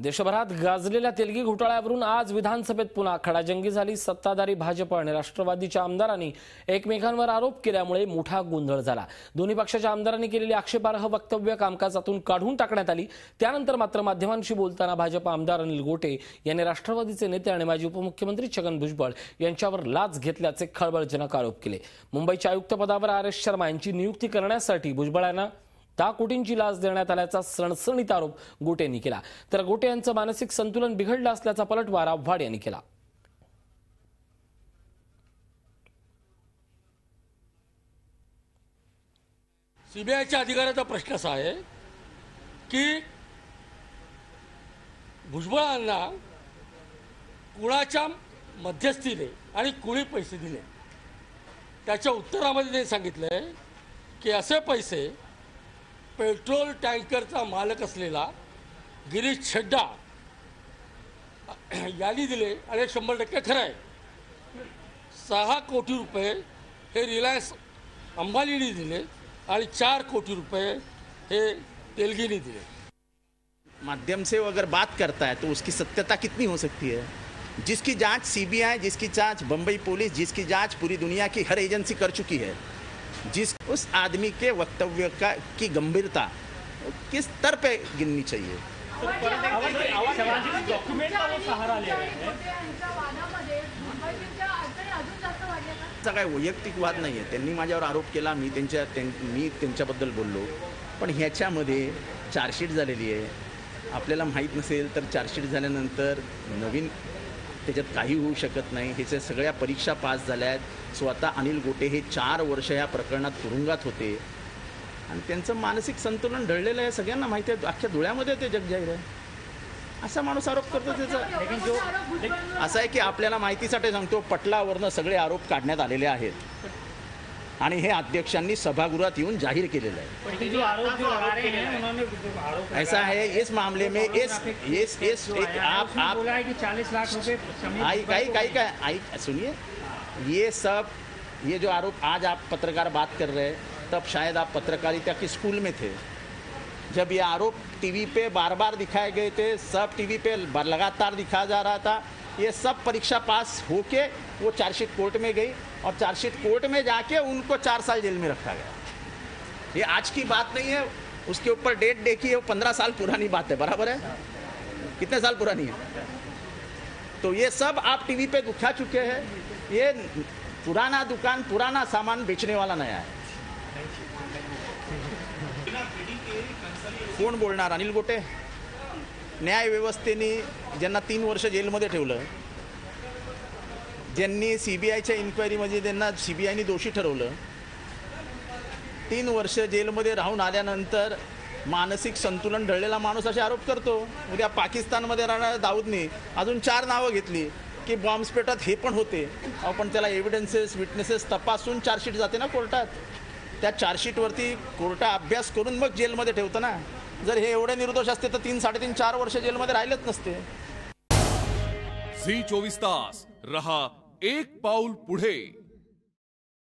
देशभरात गाजलेल्या तेलगी घोटाळ्यावरून आज विधानसभेत पुन्हा खडाजंगी झाली। सत्ताधारी भाजप आणि राष्ट्रवादीच्या आमदारांनी एकमेकांवर आरोप केल्यामुळे मोठा गोंधळ झाला। दोन्ही पक्षाच्या आमदारांनी केलेली आक्षेपार्ह वक्तव्य कामकाजातून काढून टाकण्यात आली। त्यानंतर मात्र माध्यमांशी बोलताना भाजप आमदार अनिल गोटे यांनी राष्ट्रवादीचे नेते आणि माजी उपमुख्यमंत्री छगन भुजबळ यांच्यावर लाच घेतल्याचे खळबळजनक आरोप केले। मुंबईच्या आयुक्तपदावर आर.एस. शर्मा यांची नियुक्ती करण्यासाठी भुजबळांना 10 कोटींची लाच देण्यात आल्याचा सणसणीत आरोप गोटेंनी केला। तर गोटे यांचं मानसिक संतुलन बिघडलं असल्याचा पलटवार आव्हाड यांनी केला। सीबीआयच्या अधिकाऱ्याचा प्रश्न असा आहे की भुजबळांना कुणाच्या मध्यस्थीने आणि कुणी पैसे दिले। त्याच्या उत्तरामध्ये ते सांगितलंय की असे पैसे पेट्रोल टँकरचा मालक असलेला गिरीश छड्डा यांनी दिले आणि 100% खरं आहे। 6 कोटी रुपये हे रिलायन्स अंबानीने दिले आणि 4 कोटी रुपये हे तेलगीने दिले। माध्यम से अगर बात करता है तो उसकी सत्यता कितनी हो सकती है? जिसकी जांच सीबीआई, जिसकी जांच बंबई पुलिस, जिसकी जांच पूरी दुनिया की हर एजेंसी कर चुकी है, जिस उस आदमी के वक्तव्य की गंभीरता किस स्तर पे गिननी चाहिए? काही वैयक्तिक वाद नाही आहे। त्यांनी माझ्यावर आरोप केला, मी त्यांच्याबद्दल बोललो, पण ह्याच्यामध्ये चार्जशीट झालेली आहे। आपल्याला माहीत नसेल तर चार्जशीट झाल्यानंतर नवीन त्याच्यात काही होऊ शकत नाही। ह्याच्या सगळ्या परीक्षा पास झाल्या आहेत। स्वतः अनिल गोटे हे 4 वर्ष या प्रकरणात तुरुंगात होते आणि त्यांचं मानसिक संतुलन ढळलेलं आहे, सगळ्यांना माहिती आहे। अख्ख्या धुळ्यामध्ये ते जग जाहीर आहे। असा माणूस आरोप करतो त्याचा असं आहे की आपल्याला माहितीसाठी सांगतो, पटलावरनं सगळे आरोप काढण्यात आलेले आहेत आणि हे अध्यक्षांनी सभागृहात येऊन जाहीर केलेलं है। ऐसा है इस मामले में आप 40 लाख रुपए सुनिए, ये जो आरोप आज आप पत्रकार बात कर रहे हैं, तब शायद आप पत्रकारिता के स्कूल में थे जब ये आरोप टीवी पे बार बार दिखाए गए थे। सब टीवी पे लगातार दिखाया जा रहा था। ये सब परीक्षा पास होके वो चार्जशीट कोर्ट में गई और चार्जशीट कोर्ट में जाके उनको 4 साल जेल में रखा गया। ये आज की बात नहीं है, उसके ऊपर डेट देखिए, वो 15 साल पुरानी बात है। बराबर है? कितने साल पुरानी है? तो ये सब आप टीवी पे दिखा चुके हैं। ये पुराना दुकान, पुराना सामान बेचने वाला नया है। कोण बोलणार? अनिल गोटे? न्याय व्यवस्थेने ज्यांना 3 वर्ष जेलमध्ये ठेवलं, ज्यांनी सीबीआयच्या इन्क्वायरीमध्ये त्यांना सीबीआयने दोषी ठरवलं, 3 वर्ष जेलमध्ये राहून आल्यानंतर मानसिक संतुलन ढळलेला माणूस असे आरोप करतो। उद्या पाकिस्तानमध्ये राहणाऱ्या दाऊदने अजून 4 नावं घेतली की बॉम्बस्फोटात हे पण होते। आपण त्याला एव्हिडन्सेस, विटनेसेस तपासून चार्जशीट जाते ना कोर्टात। त्या चार्जशीटवरती कोर्ट अभ्यास करून मग जेलमध्ये ठेवतं ना। जर हे एवढे निर्दोष असते तर 3, 3.5, 4 वर्ष जेलमध्ये राहिलेच नसते। झी 24 तास रहा एक पाऊल पुढे।